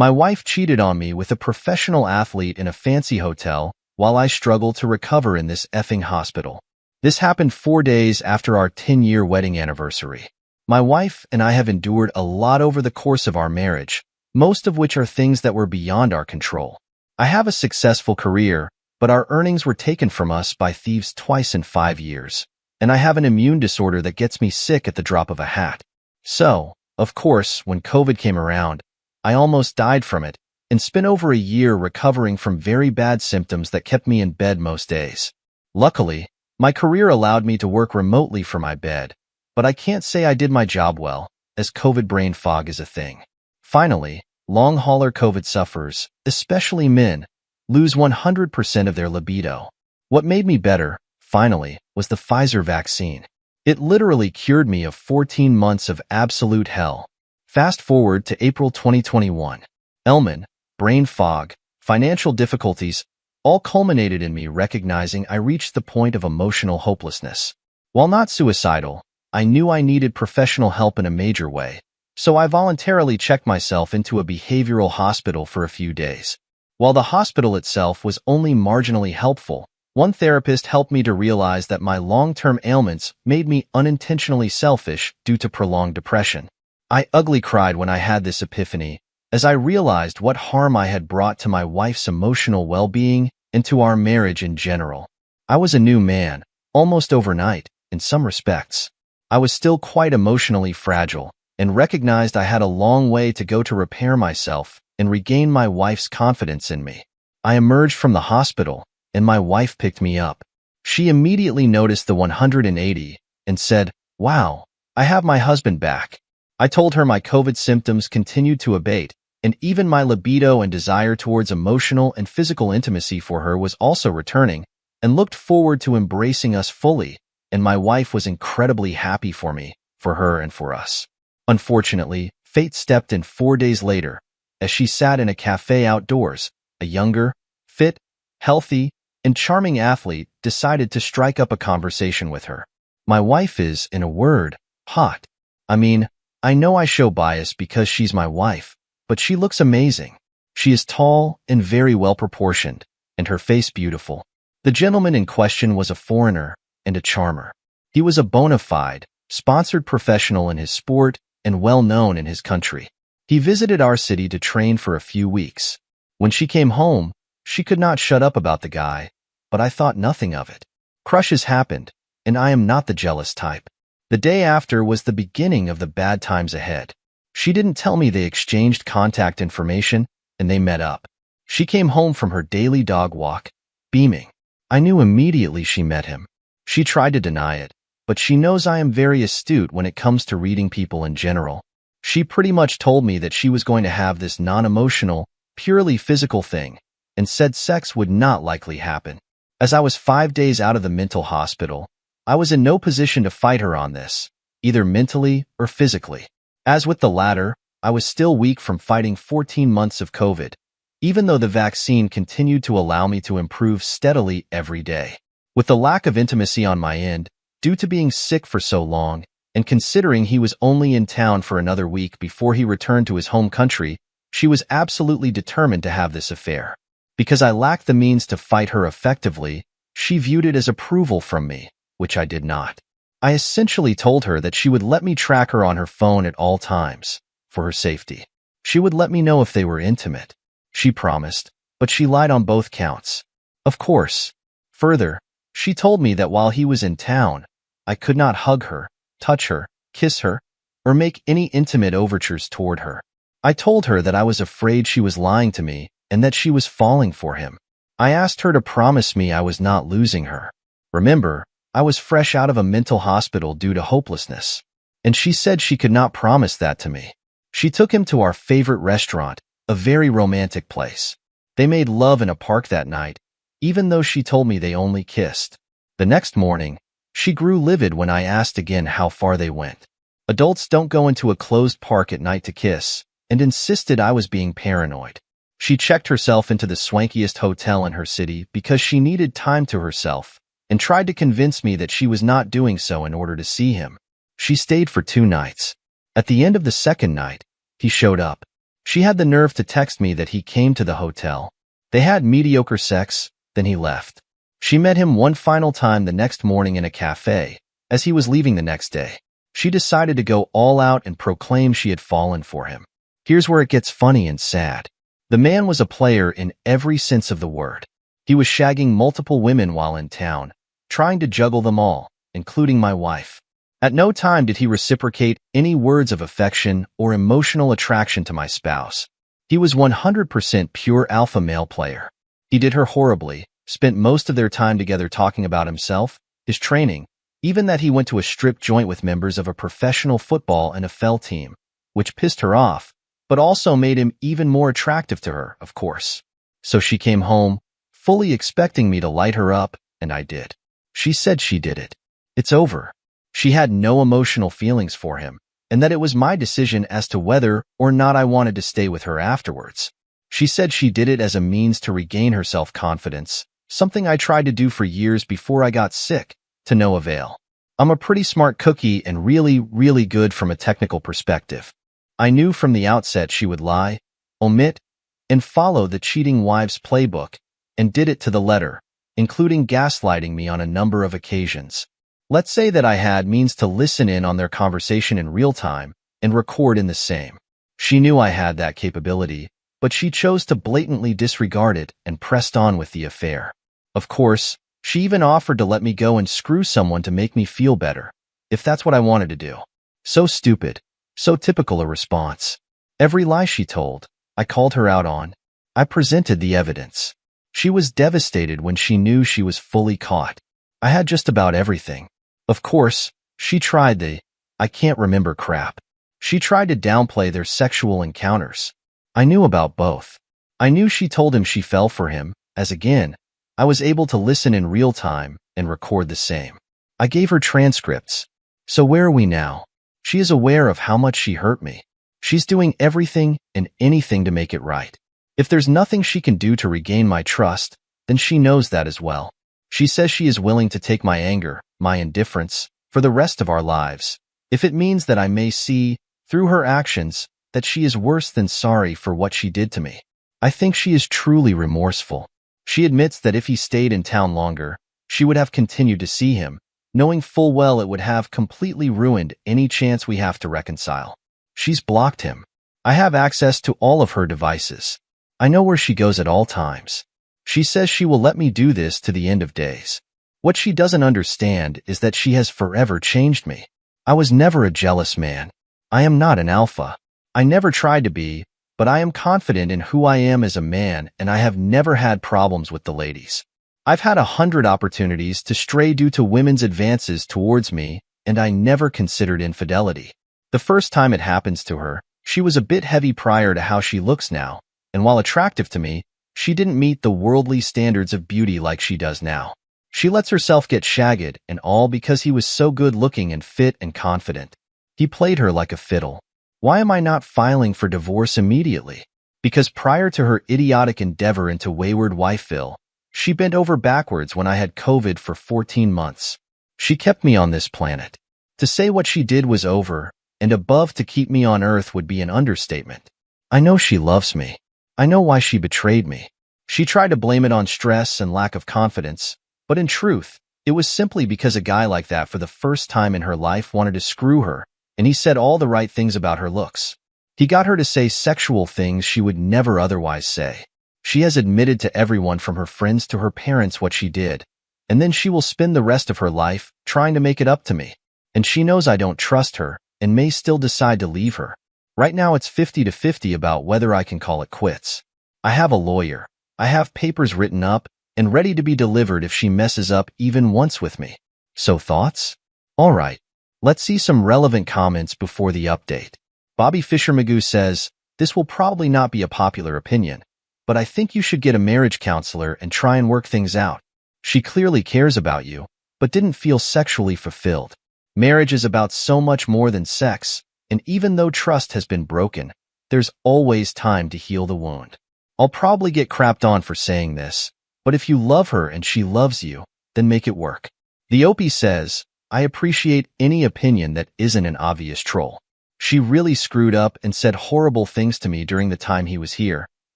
My wife cheated on me with a professional athlete in a fancy hotel while I struggle to recover in this effing hospital. This happened 4 days after our 10-year wedding anniversary. My wife and I have endured a lot over the course of our marriage, most of which are things that were beyond our control. I have a successful career, but our earnings were taken from us by thieves twice in 5 years, and I have an immune disorder that gets me sick at the drop of a hat. So, of course, when COVID came around, I almost died from it and spent over a year recovering from very bad symptoms that kept me in bed most days. Luckily, my career allowed me to work remotely from my bed, but I can't say I did my job well, as COVID brain fog is a thing. Finally, long-hauler COVID sufferers, especially men, lose 100% of their libido. What made me better, finally, was the Pfizer vaccine. It literally cured me of 14 months of absolute hell. Fast forward to April 2021. Ailment, brain fog, financial difficulties, all culminated in me recognizing I reached the point of emotional hopelessness. While not suicidal, I knew I needed professional help in a major way, so I voluntarily checked myself into a behavioral hospital for a few days. While the hospital itself was only marginally helpful, one therapist helped me to realize that my long-term ailments made me unintentionally selfish due to prolonged depression. I ugly cried when I had this epiphany, as I realized what harm I had brought to my wife's emotional well-being and to our marriage in general. I was a new man, almost overnight, in some respects. I was still quite emotionally fragile, and recognized I had a long way to go to repair myself and regain my wife's confidence in me. I emerged from the hospital, and my wife picked me up. She immediately noticed the 180 and said, "Wow, I have my husband back." I told her my COVID symptoms continued to abate, and even my libido and desire towards emotional and physical intimacy for her was also returning, and looked forward to embracing us fully, and my wife was incredibly happy for me, for her, and for us. Unfortunately, fate stepped in 4 days later, as she sat in a cafe outdoors. A younger, fit, healthy, and charming athlete decided to strike up a conversation with her. My wife is, in a word, hot. I mean, I know I show bias because she's my wife, but she looks amazing. She is tall and very well proportioned, and her face beautiful. The gentleman in question was a foreigner and a charmer. He was a bona fide, sponsored professional in his sport and well known in his country. He visited our city to train for a few weeks. When she came home, she could not shut up about the guy, but I thought nothing of it. Crushes happened, and I am not the jealous type. The day after was the beginning of the bad times ahead. She didn't tell me they exchanged contact information, and they met up. She came home from her daily dog walk, beaming. I knew immediately she met him. She tried to deny it, but she knows I am very astute when it comes to reading people in general. She pretty much told me that she was going to have this non-emotional, purely physical thing, and said sex would not likely happen. As I was 5 days out of the mental hospital, I was in no position to fight her on this, either mentally or physically. As with the latter, I was still weak from fighting 14 months of COVID, even though the vaccine continued to allow me to improve steadily every day. With the lack of intimacy on my end, due to being sick for so long, and considering he was only in town for another week before he returned to his home country, she was absolutely determined to have this affair. Because I lacked the means to fight her effectively, she viewed it as approval from me, which I did not. I essentially told her that she would let me track her on her phone at all times, for her safety. She would let me know if they were intimate. She promised, but she lied on both counts. Of course. Further, she told me that while he was in town, I could not hug her, touch her, kiss her, or make any intimate overtures toward her. I told her that I was afraid she was lying to me and that she was falling for him. I asked her to promise me I was not losing her. Remember, I was fresh out of a mental hospital due to hopelessness, and she said she could not promise that to me. She took him to our favorite restaurant, a very romantic place. They made love in a park that night, even though she told me they only kissed. The next morning, she grew livid when I asked again how far they went. Adults don't go into a closed park at night to kiss, and insisted I was being paranoid. She checked herself into the swankiest hotel in her city because she needed time to herself, and tried to convince me that she was not doing so in order to see him. She stayed for 2 nights. At the end of the second night, he showed up. She had the nerve to text me that he came to the hotel. They had mediocre sex, then he left. She met him one final time the next morning in a cafe, as he was leaving the next day. She decided to go all out and proclaim she had fallen for him. Here's where it gets funny and sad. The man was a player in every sense of the word. He was shagging multiple women while in town, trying to juggle them all, including my wife. At no time did he reciprocate any words of affection or emotional attraction to my spouse. He was 100% pure alpha male player. He did her horribly, spent most of their time together talking about himself, his training, even that he went to a strip joint with members of a professional football and NFL team, which pissed her off, but also made him even more attractive to her, of course. So she came home, fully expecting me to light her up, and I did. She said she did it. It's over. She had no emotional feelings for him, and that it was my decision as to whether or not I wanted to stay with her afterwards. She said she did it as a means to regain her self-confidence, something I tried to do for years before I got sick, to no avail. I'm a pretty smart cookie and really good from a technical perspective. I knew from the outset she would lie, omit, and follow the cheating wives playbook, and did it to the letter, including gaslighting me on a number of occasions. Let's say that I had means to listen in on their conversation in real time and record in the same. She knew I had that capability, but she chose to blatantly disregard it and pressed on with the affair. Of course, she even offered to let me go and screw someone to make me feel better, if that's what I wanted to do. So stupid, so typical a response. Every lie she told, I called her out on. I presented the evidence. She was devastated when she knew she was fully caught. I had just about everything. Of course, she tried I can't remember crap. She tried to downplay their sexual encounters. I knew about both. I knew she told him she fell for him, as again, I was able to listen in real time and record the same. I gave her transcripts. So where are we now? She is aware of how much she hurt me. She's doing everything and anything to make it right. If there's nothing she can do to regain my trust, then she knows that as well. She says she is willing to take my anger, my indifference, for the rest of our lives, if it means that I may see, through her actions, that she is worse than sorry for what she did to me. I think she is truly remorseful. She admits that if he stayed in town longer, she would have continued to see him, knowing full well it would have completely ruined any chance we have to reconcile. She's blocked him. I have access to all of her devices. I know where she goes at all times. She says she will let me do this to the end of days. What she doesn't understand is that she has forever changed me. I was never a jealous man. I am not an alpha. I never tried to be, but I am confident in who I am as a man, and I have never had problems with the ladies. I've had 100 opportunities to stray due to women's advances towards me, and I never considered infidelity. The first time it happens to her, she was a bit heavy prior to how she looks now, and while attractive to me, she didn't meet the worldly standards of beauty like she does now. She lets herself get shagged, and all because he was so good-looking and fit and confident. He played her like a fiddle. Why am I not filing for divorce immediately? Because prior to her idiotic endeavor into wayward wifeville, she bent over backwards when I had COVID for 14 months. She kept me on this planet. To say what she did was over and above to keep me on earth would be an understatement. I know she loves me. I know why she betrayed me. She tried to blame it on stress and lack of confidence, but in truth, it was simply because a guy like that for the first time in her life wanted to screw her, and he said all the right things about her looks. He got her to say sexual things she would never otherwise say. She has admitted to everyone from her friends to her parents what she did, and then she will spend the rest of her life trying to make it up to me. And she knows I don't trust her and may still decide to leave her. Right now it's 50-50 about whether I can call it quits. I have a lawyer. I have papers written up and ready to be delivered if she messes up even once with me. So thoughts? All right. Let's see some relevant comments before the update. Bobby Fisher Magoo says, this will probably not be a popular opinion, but I think you should get a marriage counselor and try and work things out. She clearly cares about you, but didn't feel sexually fulfilled. Marriage is about so much more than sex, and even though trust has been broken, there's always time to heal the wound. I'll probably get crapped on for saying this, but if you love her and she loves you, then make it work. The Opie says, I appreciate any opinion that isn't an obvious troll. She really screwed up and said horrible things to me during the time he was here,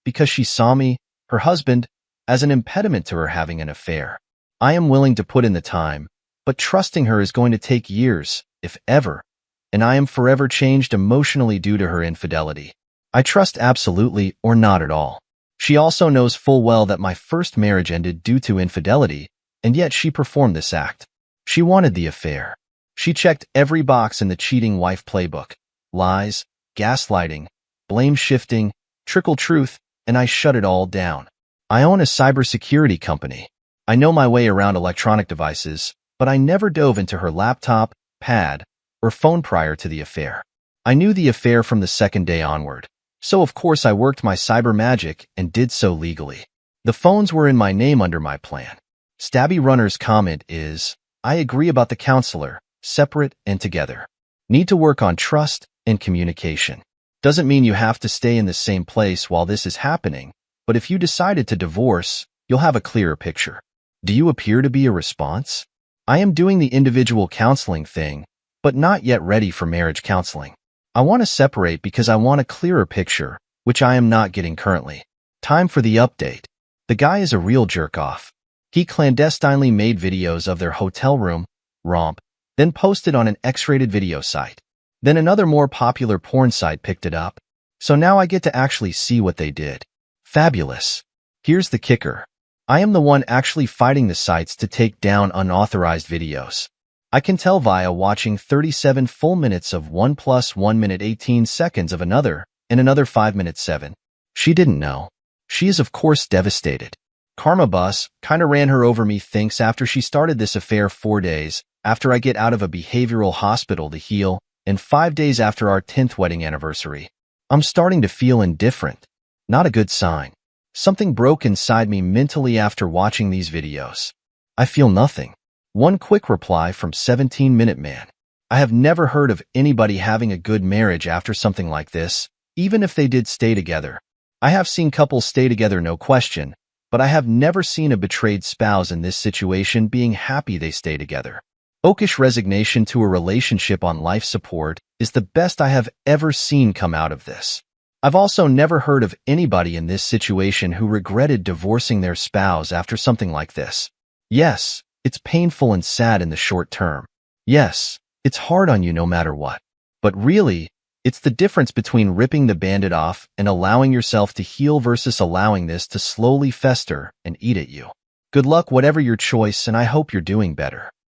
because she saw me, her husband, as an impediment to her having an affair. I am willing to put in the time, but trusting her is going to take years, if ever, and I am forever changed emotionally due to her infidelity. I trust absolutely or not at all. She also knows full well that my first marriage ended due to infidelity, and yet she performed this act. She wanted the affair. She checked every box in the cheating wife playbook: lies, gaslighting, blame shifting, trickle truth, and I shut it all down. I own a cybersecurity company. I know my way around electronic devices, but I never dove into her laptop, pad, or phone prior to the affair. I knew the affair from the second day onward, so of course I worked my cyber magic and did so legally. The phones were in my name under my plan. Stabby Runner's comment is, I agree about the counselor, separate and together. Need to work on trust and communication. Doesn't mean you have to stay in the same place while this is happening, but if you decided to divorce, you'll have a clearer picture. Do you appear to be a response? I am doing the individual counseling thing, but not yet ready for marriage counseling. I want to separate because I want a clearer picture, which I am not getting currently. Time for the update. The guy is a real jerk-off. He clandestinely made videos of their hotel room, romp, then posted on an X-rated video site. Then another more popular porn site picked it up. So now I get to actually see what they did. Fabulous. Here's the kicker. I am the one actually fighting the sites to take down unauthorized videos. I can tell via watching 37 full minutes of one plus 1 minute 18 seconds of another, and another 5 minutes 7. She didn't know. She is of course devastated. Karma Bus kinda ran her over, me thinks, after she started this affair 4 days after I get out of a behavioral hospital to heal, and 5 days after our 10th wedding anniversary. I'm starting to feel indifferent. Not a good sign. Something broke inside me mentally after watching these videos. I feel nothing. One quick reply from 17-Minute Man. I have never heard of anybody having a good marriage after something like this, even if they did stay together. I have seen couples stay together, no question, but I have never seen a betrayed spouse in this situation being happy they stay together. Oakish resignation to a relationship on life support is the best I have ever seen come out of this. I've also never heard of anybody in this situation who regretted divorcing their spouse after something like this. Yes, it's painful and sad in the short term. Yes, it's hard on you no matter what. But really, it's the difference between ripping the Band-Aid off and allowing yourself to heal versus allowing this to slowly fester and eat at you. Good luck whatever your choice, and I hope you're doing better.